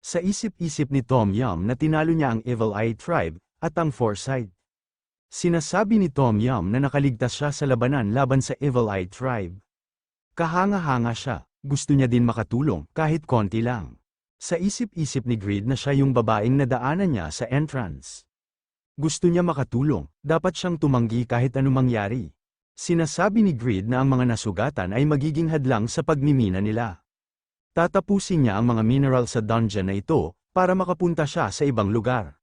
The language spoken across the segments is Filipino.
Sa isip-isip ni Tom Yum na tinalo niya ang Evil Eye Tribe at ang Foresight. Sinasabi ni Tom Yum na nakaligtas siya sa labanan laban sa Evil Eye Tribe. Kahanga-hanga siya, gusto niya din makatulong kahit konti lang. Sa isip-isip ni Greed na siya yung babaeng nadaanan niya sa entrance. Gusto niya makatulong, dapat siyang tumanggi kahit anong mangyari. Sinasabi ni Greed na ang mga nasugatan ay magiging hadlang sa pagmimina nila. Tatapusin niya ang mga mineral sa dungeon na ito, para makapunta siya sa ibang lugar.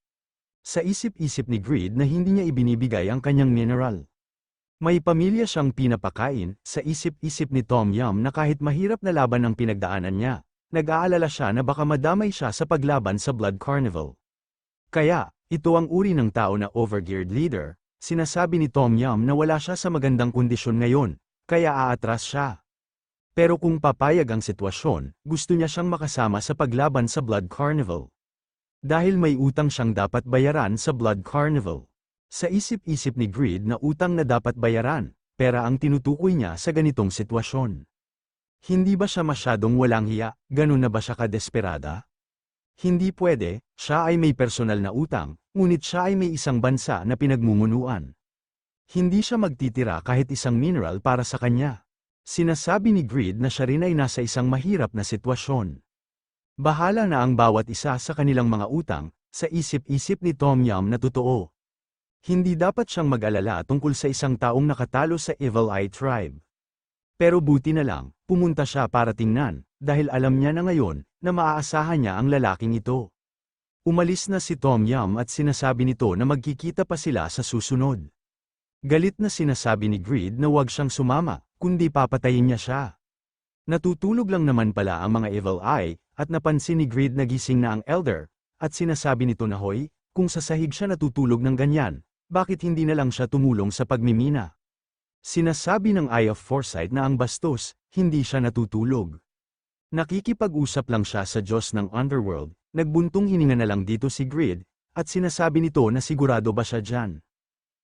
Sa isip-isip ni Greed na hindi niya ibinibigay ang kanyang mineral. May pamilya siyang pinapakain, sa isip-isip ni Tom Yum na kahit mahirap na laban ang pinagdaanan niya, nag-aalala siya na baka madamay siya sa paglaban sa Blood Carnival. Kaya, ito ang uri ng tao na overgeared leader, sinasabi ni Tom Yum na wala siya sa magandang kondisyon ngayon, kaya aatras siya. Pero kung papayag ang sitwasyon, gusto niya siyang makasama sa paglaban sa Blood Carnival. Dahil may utang siyang dapat bayaran sa Blood Carnival. Sa isip-isip ni Greed na utang na dapat bayaran, pera ang tinutukoy niya sa ganitong sitwasyon. Hindi ba siya masyadong walang hiya, ganun na ba siya kadesperada? Hindi pwede, siya ay may personal na utang, ngunit siya ay may isang bansa na pinagmumunuan. Hindi siya magtitira kahit isang mineral para sa kanya. Sinasabi ni Greed na siya rin ay nasa isang mahirap na sitwasyon. Bahala na ang bawat isa sa kanilang mga utang, sa isip-isip ni Tom Yum na totoo. Hindi dapat siyang mag-alala tungkol sa isang taong nakatalo sa Evil Eye Tribe. Pero buti na lang, pumunta siya para tingnan, dahil alam niya na ngayon, na maaasahan niya ang lalaking ito. Umalis na si Tom Yum at sinasabi nito na magkikita pa sila sa susunod. Galit na sinasabi ni Greed na huwag siyang sumama, kundi papatayin niya siya. Natutulog lang naman pala ang mga Evil Eye, at napansin ni Greed na gising na ang Elder, at sinasabi nito na hoy, kung sa sahig siya natutulog ng ganyan, bakit hindi na lang siya tumulong sa pagmimina? Sinasabi ng Eye of Foresight na ang bastos, hindi siya natutulog. Nakikipag-usap lang siya sa Diyos ng Underworld, nagbuntong hininga na lang dito si Greed, at sinasabi nito na sigurado ba siya dyan.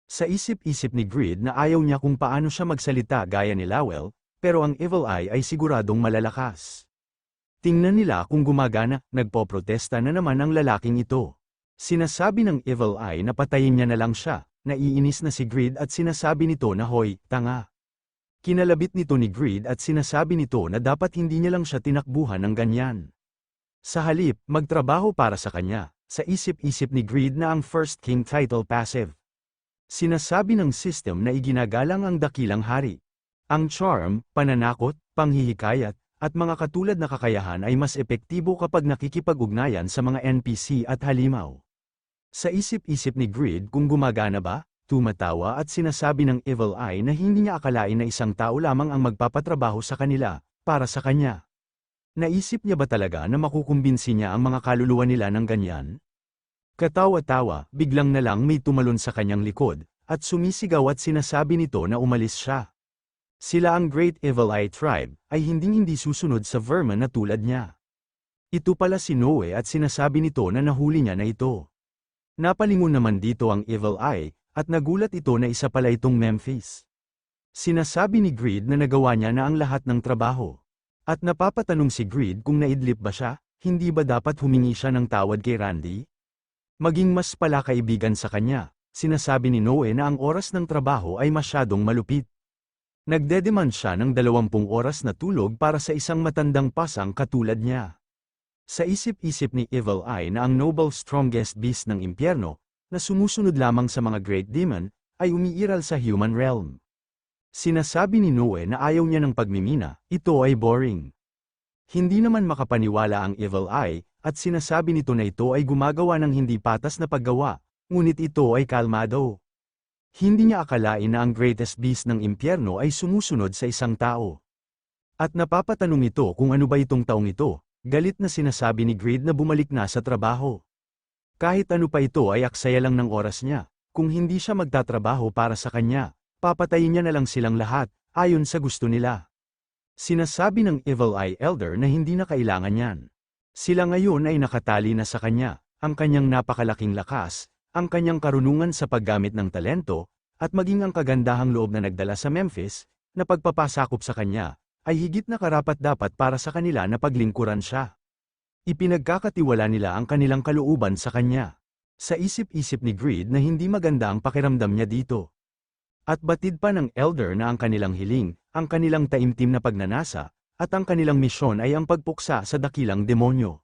Sa isip-isip ni Greed na ayaw niya kung paano siya magsalita gaya ni Lowell, pero ang Evil Eye ay siguradong malalakas. Tingnan nila kung gumagana, nagpoprotesta na naman ang lalaking ito. Sinasabi ng Evil Eye na patayin niya na lang siya, naiinis na si Greed at sinasabi nito na hoy, tanga. Kinalabit nito ni Greed at sinasabi nito na dapat hindi niya lang siya tinakbuhan ng ganyan. Sa halip, magtrabaho para sa kanya, sa isip-isip ni Greed na ang First King title passive. Sinasabi ng system na iginagalang ang dakilang hari. Ang charm, pananakot, panghihikayat, at mga katulad na kakayahan ay mas epektibo kapag nakikipag-ugnayan sa mga NPC at halimaw. Sa isip-isip ni Greed kung gumagana ba, tumatawa at sinasabi ng Evil Eye na hindi niya akalain na isang tao lamang ang magpapatrabaho sa kanila, para sa kanya. Naisip niya ba talaga na makukumbinsi niya ang mga kaluluwa nila ng ganyan? Katawa-tawa, biglang na lang may tumalon sa kanyang likod, at sumisigaw at sinasabi nito na umalis siya. Sila ang Great Evil Eye Tribe, ay hinding-hindi susunod sa vermin na tulad niya. Ito pala si Noe at sinasabi nito na nahuli niya na ito. Napalingon naman dito ang Evil Eye, at nagulat ito na isa pala itong Memphis. Sinasabi ni Greed na nagawa niya na ang lahat ng trabaho. At napapatanong si Greed kung naidlip ba siya, hindi ba dapat humingi siya ng tawad kay Randy? Maging mas pala kaibigan sa kanya, sinasabi ni Noe na ang oras ng trabaho ay masyadong malupit. Nagdedemand siya ng 20 oras na tulog para sa isang matandang pasang katulad niya. Sa isip-isip ni Evil Eye na ang noble strongest beast ng impyerno, na sumusunod lamang sa mga great demon, ay umiiral sa human realm. Sinasabi ni Noe na ayaw niya ng pagmimina, ito ay boring. Hindi naman makapaniwala ang Evil Eye, at sinasabi nito na ito ay gumagawa ng hindi patas na paggawa, ngunit ito ay kalmado. Hindi niya akalain na ang greatest beast ng impyerno ay sumusunod sa isang tao. At napapatanong ito kung ano ba itong taong ito, galit na sinasabi ni Greed na bumalik na sa trabaho. Kahit ano pa ito ay aksaya lang ng oras niya, kung hindi siya magtatrabaho para sa kanya, papatayin niya na lang silang lahat, ayon sa gusto nila. Sinasabi ng Evil Eye Elder na hindi na kailangan yan. Sila ngayon ay nakatali na sa kanya, ang kanyang napakalaking lakas, ang kanyang karunungan sa paggamit ng talento, at maging ang kagandahang loob na nagdala sa Memphis, na pagpapasakop sa kanya, ay higit na karapat-dapat para sa kanila na paglingkuran siya. Ipinagkakatiwala nila ang kanilang kalooban sa kanya. Sa isip-isip ni Greed na hindi maganda ang pakiramdam niya dito. At batid pa ng Elder na ang kanilang hiling, ang kanilang taimtim na pagnanasa, at ang kanilang misyon ay ang pagpuksa sa dakilang demonyo.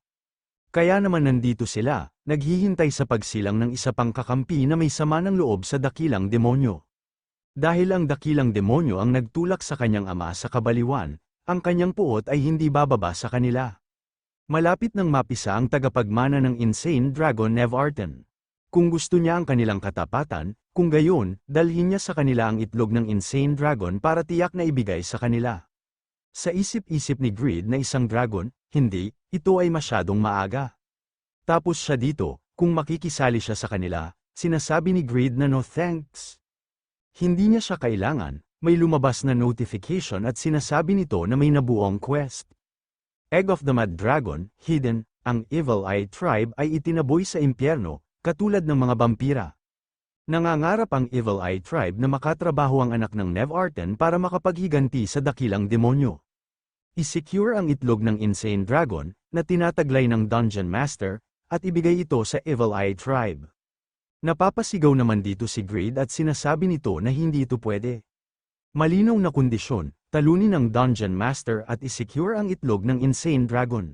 Kaya naman nandito sila, naghihintay sa pagsilang ng isa pang kakampi na may sama ng loob sa dakilang demonyo. Dahil ang dakilang demonyo ang nagtulak sa kanyang ama sa kabaliwan, ang kanyang puot ay hindi bababa sa kanila. Malapit nang mapisa ang tagapagmana ng Insane Dragon Nevartan. Kung gusto niya ang kanilang katapatan, kung gayon, dalhin niya sa kanila ang itlog ng Insane Dragon para tiyak na ibigay sa kanila. Sa isip-isip ni Greed na isang dragon, hindi, ito ay masyadong maaga. Tapos siya dito, kung makikisali siya sa kanila, sinasabi ni Greed na no thanks. Hindi niya siya kailangan, may lumabas na notification at sinasabi nito na may nabuong quest. Egg of the Mad Dragon, hidden, ang Evil Eye Tribe ay itinaboy sa impyerno, katulad ng mga vampira. Nangangarap ang Evil Eye Tribe na makatrabaho ang anak ng Nevartan para makapaghiganti sa dakilang demonyo. I-secure ang itlog ng Insane Dragon, na tinataglay ng Dungeon Master, at ibigay ito sa Evil Eye Tribe. Napapasigaw naman dito si Greed at sinasabi nito na hindi ito pwede. Malinaw na kondisyon, talunin ng Dungeon Master at i-secure ang itlog ng Insane Dragon.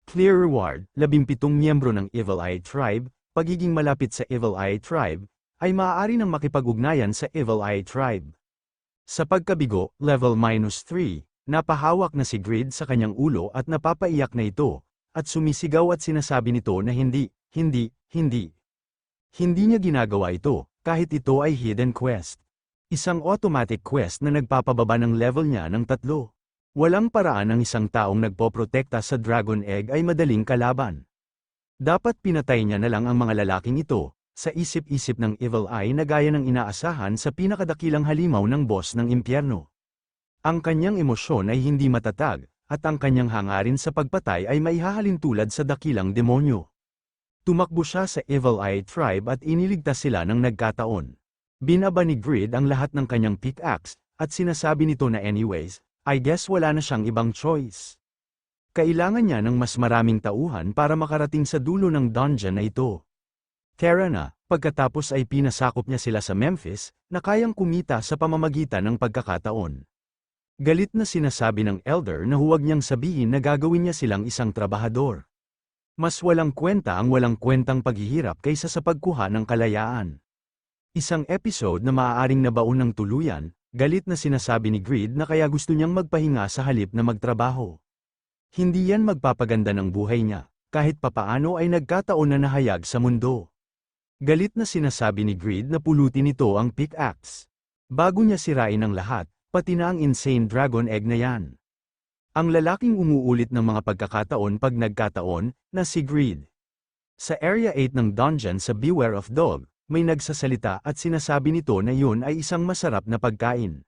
Clear reward, 17 miyembro ng Evil Eye Tribe, pagiging malapit sa Evil Eye Tribe, ay maaari nang makipag-ugnayan sa Evil Eye Tribe. Sa pagkabigo, level -3, napahawak na si Greed sa kanyang ulo at napapaiyak na ito, at sumisigaw at sinasabi nito na hindi. Hindi niya ginagawa ito, kahit ito ay hidden quest. Isang automatic quest na nagpapababa ng level niya ng 3. Walang paraan ang isang taong nagpoprotekta sa Dragon Egg ay madaling kalaban. Dapat pinatay niya na lang ang mga lalaking ito, sa isip-isip ng Evil Eye na gaya ng inaasahan sa pinakadakilang halimaw ng boss ng impyerno. Ang kanyang emosyon ay hindi matatag, at ang kanyang hangarin sa pagpatay ay maihahalin tulad sa dakilang demonyo. Tumakbo siya sa Evil Eye Tribe at iniligtas sila ng nagkataon. Binaba ni Greed ang lahat ng kanyang pickaxe, at sinasabi nito na anyways, I guess wala na siyang ibang choice. Kailangan niya ng mas maraming tauhan para makarating sa dulo ng dungeon na ito. Tara na, pagkatapos ay pinasakop niya sila sa Memphis, na kayang kumita sa pamamagitan ng pagkakataon. Galit na sinasabi ng Elder na huwag niyang sabihin na gagawin niya silang isang trabahador. Mas walang kwenta ang walang kwentang paghihirap kaysa sa pagkuha ng kalayaan. Isang episode na maaaring nabaon ng tuluyan, galit na sinasabi ni Greed na kaya gusto niyang magpahinga sa halip na magtrabaho. Hindi yan magpapaganda ng buhay niya, kahit papaano ay nagkataon na nahayag sa mundo. Galit na sinasabi ni Greed na pulutin nito ang pickaxe. Bago niya sirain ang lahat, pati na ang Insane Dragon Egg na yan. Ang lalaking umuulit ng mga pagkakataon pag nagkataon, na si Greed. Sa Area 8 ng dungeon sa Beware of Dog, may nagsasalita at sinasabi nito na yun ay isang masarap na pagkain.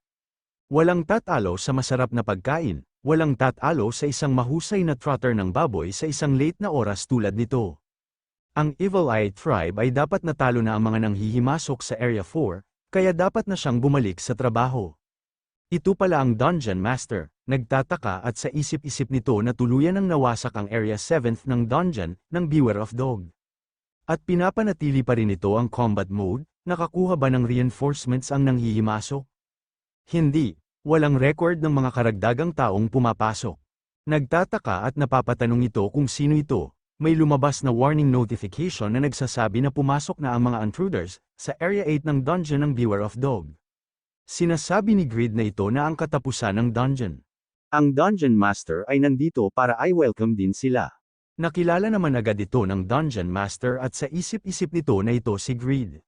Walang tatalo sa masarap na pagkain, walang tatalo sa isang mahusay na trotter ng baboy sa isang late na oras tulad nito. Ang Evil Eye Tribe ay dapat natalo na ang mga nanghihimasok sa Area 4, kaya dapat na siyang bumalik sa trabaho. Ito pala ang Dungeon Master, nagtataka at sa isip-isip nito na tuluyan ng nawasak ang Area 7th ng dungeon, ng Beware of Dog. At pinapanatili pa rin ito ang combat mode, nakakuha ba ng reinforcements ang nanghihimasok? Hindi, walang record ng mga karagdagang taong pumapasok. Nagtataka at napapatanong ito kung sino ito, may lumabas na warning notification na nagsasabi na pumasok na ang mga intruders, sa Area 8 ng dungeon ng Beware of Dog. Sinasabi ni Greed na ito na ang katapusan ng dungeon. Ang Dungeon Master ay nandito para i-welcome din sila. Nakilala naman agad ito ng Dungeon Master at sa isip-isip nito na ito si Greed.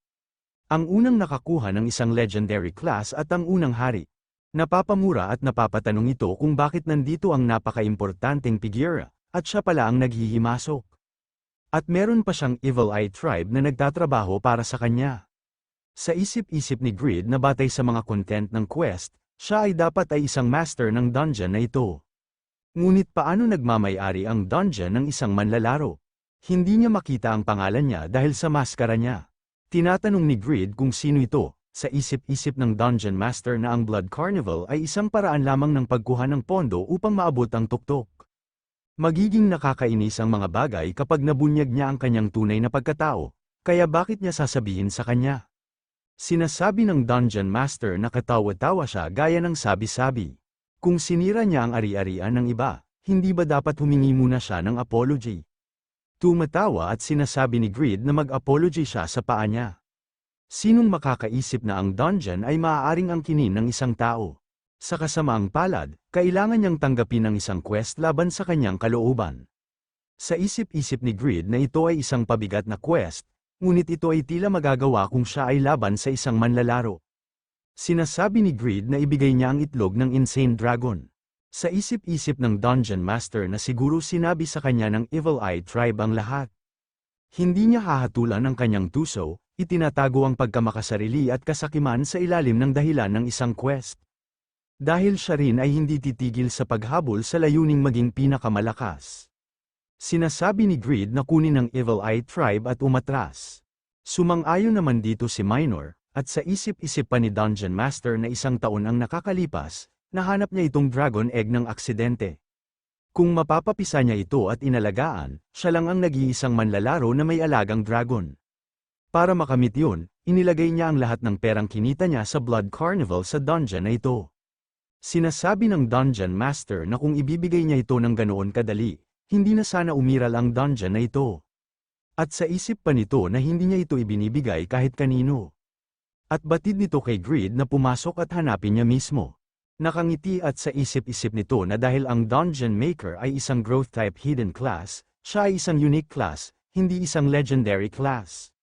Ang unang nakakuha ng isang legendary class at ang unang hari. Napapamura at napapatanong ito kung bakit nandito ang napaka-importanteng figura, at siya pala ang naghihimasok. At meron pa siyang Evil Eye Tribe na nagtatrabaho para sa kanya. Sa isip-isip ni Greed na batay sa mga content ng quest, siya ay dapat ay isang master ng dungeon na ito. Ngunit paano nagmamay-ari ang dungeon ng isang manlalaro? Hindi niya makita ang pangalan niya dahil sa maskara niya. Tinatanong ni Greed kung sino ito, sa isip-isip ng Dungeon Master na ang Blood Carnival ay isang paraan lamang ng pagkuha ng pondo upang maabot ang tuktok. Magiging nakakainis ang mga bagay kapag nabunyag niya ang kanyang tunay na pagkatao, kaya bakit niya sasabihin sa kanya? Sinasabi ng Dungeon Master na katawa-tawa siya gaya ng sabi-sabi. Kung sinira niya ang ari-arian ng iba, hindi ba dapat humingi muna siya ng apology? Tumatawa at sinasabi ni Greed na mag-apology siya sa paa niya. Sinong makakaisip na ang dungeon ay maaaring angkinin ng isang tao? Sa kasamaang palad, kailangan niyang tanggapin ang isang quest laban sa kanyang kalooban. Sa isip-isip ni Greed na ito ay isang pabigat na quest, ngunit ito ay tila magagawa kung siya ay laban sa isang manlalaro. Sinasabi ni Greed na ibigay niya ang itlog ng Insane Dragon. Sa isip-isip ng Dungeon Master na siguro sinabi sa kanya ng Evil Eye Tribe ang lahat. Hindi niya hahatulan ang kanyang tuso, itinatago ang pagkamakasarili at kasakiman sa ilalim ng dahilan ng isang quest. Dahil siya rin ay hindi titigil sa paghabol sa layuning maging pinakamalakas. Sinasabi ni Greed na kunin ang Evil Eye Tribe at umatras. Sumang-ayon naman dito si Minor, at sa isip-isip pa ni Dungeon Master na isang taon ang nakakalipas, nahanap niya itong Dragon Egg ng aksidente. Kung mapapapisa niya ito at inalagaan, siya lang ang nag-iisang manlalaro na may alagang dragon. Para makamit yun, inilagay niya ang lahat ng perang kinita niya sa Blood Carnival sa dungeon na ito. Sinasabi ng Dungeon Master na kung ibibigay niya ito ng ganoon kadali, hindi na sana umiral ang dungeon na ito. At sa isip pa nito na hindi niya ito ibinibigay kahit kanino. At batid nito kay Greed na pumasok at hanapin niya mismo. Nakangiti at sa isip-isip nito na dahil ang Dungeon Maker ay isang growth-type hidden class, siya ay isang unique class, hindi isang legendary class.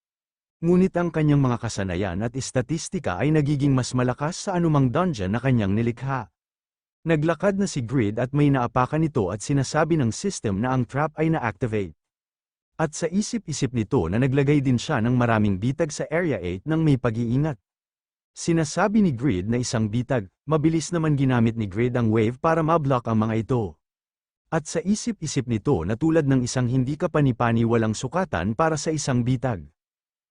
Ngunit ang kanyang mga kasanayan at estatistika ay nagiging mas malakas sa anumang dungeon na kanyang nilikha. Naglakad na si Greed at may naapakan nito at sinasabi ng system na ang trap ay na-activate. At sa isip-isip nito na naglagay din siya ng maraming bitag sa Area 8 nang may pag-iingat. Sinasabi ni Greed na isang bitag, mabilis naman ginamit ni Greed ang wave para mablock ang mga ito. At sa isip-isip nito na tulad ng isang hindi kapani-pani walang sukatan para sa isang bitag.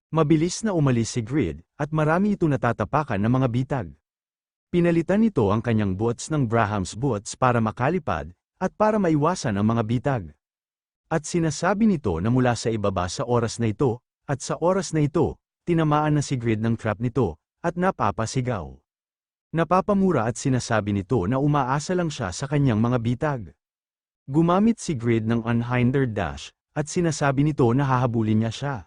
Mabilis na umalis si Greed, at marami ito natatapakan ng mga bitag. Pinalitan nito ang kanyang boots ng Braham's boots para makalipad, at para maiwasan ang mga bitag. At sinasabi nito na mula sa ibaba sa oras na ito, at sa oras na ito, tinamaan na si Greed ng trap nito, at napapasigaw. Napapamura at sinasabi nito na umaasa lang siya sa kanyang mga bitag. Gumamit si Greed ng unhindered dash, at sinasabi nito na hahabulin niya siya.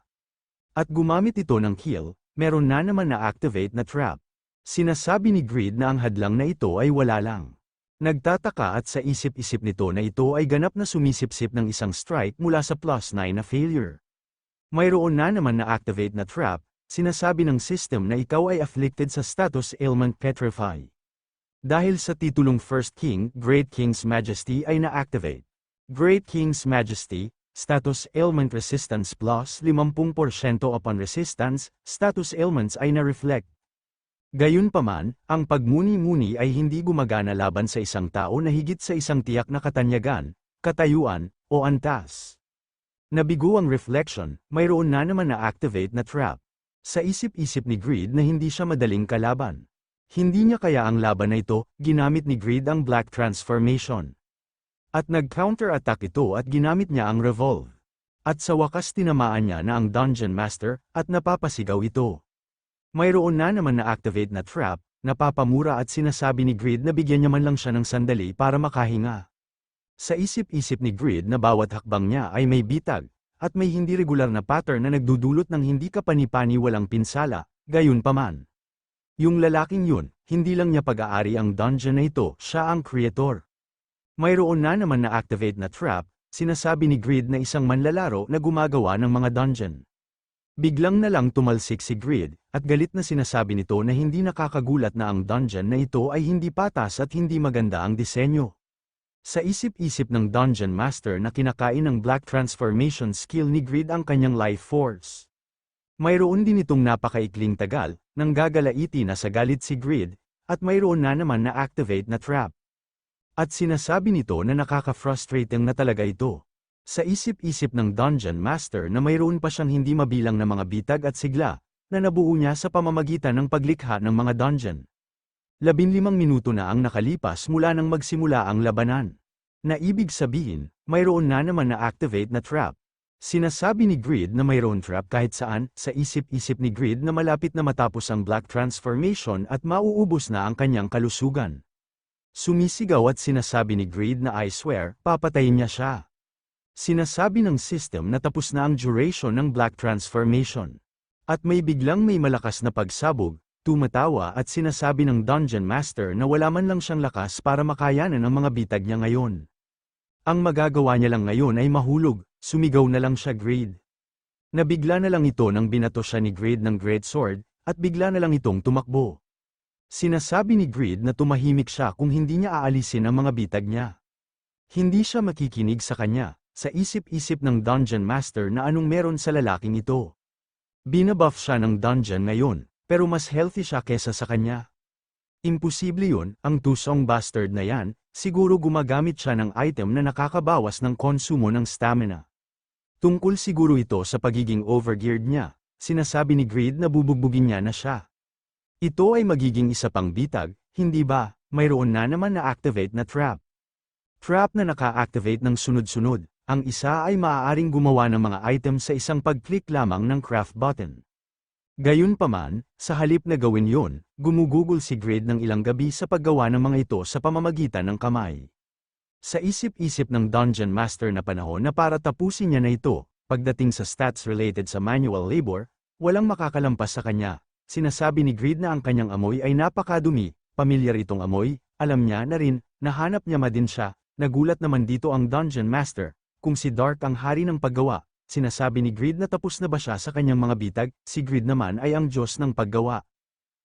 At gumamit ito ng kill, meron na naman na-activate na trap. Sinasabi ni Greed na ang hadlang na ito ay wala lang. Nagtataka at sa isip-isip nito na ito ay ganap na sumisipsip ng isang strike mula sa +9 na failure. Mayroon na naman na-activate na trap, sinasabi ng system na ikaw ay afflicted sa status ailment Petrify. Dahil sa titulong First King, Great King's Majesty ay na-activate. Great King's Majesty, status ailment resistance plus 50% upon resistance, status ailments ay na-reflect. Gayunpaman, ang pagmuni-muni ay hindi gumagana laban sa isang tao na higit sa isang tiyak na katanyagan, katayuan, o antas. Nabigo ang reflection, mayroon na naman na-activate na trap. Sa isip-isip ni Greed na hindi siya madaling kalaban. Hindi niya kaya ang laban na ito, ginamit ni Greed ang Black Transformation. At nag-counter-attack ito at ginamit niya ang Revolve. At sa wakas tinamaan niya na ang Dungeon Master, at napapasigaw ito. Mayroon na naman na-activate na trap, napapamura at sinasabi ni Greed na bigyan niya man lang siya ng sandali para makahinga. Sa isip-isip ni Greed na bawat hakbang niya ay may bitag, at may hindi regular na pattern na nagdudulot ng hindi kapani-pani walang pinsala, gayunpaman. Yung lalaking yun, hindi lang niya pag-aari ang dungeon na ito, siya ang creator. Mayroon na naman na-activate na trap, sinasabi ni Greed na isang manlalaro na gumagawa ng mga dungeon. Biglang na lang tumalsik si Greed, at galit na sinasabi nito na hindi nakakagulat na ang dungeon na ito ay hindi patas at hindi maganda ang disenyo. Sa isip-isip ng Dungeon Master na kinakain ng Black Transformation skill ni Greed ang kanyang life force. Mayroon din itong napakaikling tagal, nang gagalaiti na sa galit si Greed, at mayroon na naman na-activate na trap. At sinasabi nito na nakaka-frustrating na talaga ito. Sa isip-isip ng Dungeon Master na mayroon pa siyang hindi mabilang na mga bitag at sigla, na nabuo niya sa pamamagitan ng paglikha ng mga dungeon. 15 minuto na ang nakalipas mula nang magsimula ang labanan. Na ibig sabihin, mayroon na naman na activate na trap. Sinasabi ni Greed na mayroon trap kahit saan, sa isip-isip ni Greed na malapit na matapos ang Black Transformation at mauubos na ang kanyang kalusugan. Sumisigaw at sinasabi ni Greed na I swear, papatayin niya siya. Sinasabi ng system na tapos na ang duration ng Black Transformation. At may malakas na pagsabog, tumatawa at sinasabi ng Dungeon Master na wala man lang siyang lakas para makayanan ang mga bitag niya ngayon. Ang magagawa niya lang ngayon ay mahulog, sumigaw na lang siya Greed. Nabigla na lang ito nang binato siya ni Greed ng Great Sword, at bigla na lang itong tumakbo. Sinasabi ni Greed na tumahimik siya kung hindi niya aalisin ang mga bitag niya. Hindi siya makikinig sa kanya, sa isip-isip ng Dungeon Master na anong meron sa lalaking ito. Binabuff siya ng dungeon ngayon, pero mas healthy siya kesa sa kanya. Imposible yun, ang tusong bastard na yan, siguro gumagamit siya ng item na nakakabawas ng konsumo ng stamina. Tungkol siguro ito sa pagiging overgeared niya, sinasabi ni Greed na bubugbugin niya na siya. Ito ay magiging isa pang bitag, hindi ba, mayroon na naman na activate na trap. Trap na naka-activate ng sunod-sunod, ang isa ay maaaring gumawa ng mga item sa isang pag-click lamang ng craft button. Gayunpaman, sa halip na gawin yon, gumugugol si Greed ng ilang gabi sa paggawa ng mga ito sa pamamagitan ng kamay. Sa isip-isip ng Dungeon Master na panahon na para tapusin niya na ito, pagdating sa stats related sa manual labor, walang makakalampas sa kanya. Sinasabi ni Greed na ang kanyang amoy ay napakadumi, pamilyar itong amoy, alam niya na rin, nahanap niya din siya, nagulat naman dito ang Dungeon Master, kung si Dark ang hari ng paggawa. Sinasabi ni Greed na tapos na ba siya sa kanyang mga bitag, si Greed naman ay ang Diyos ng paggawa.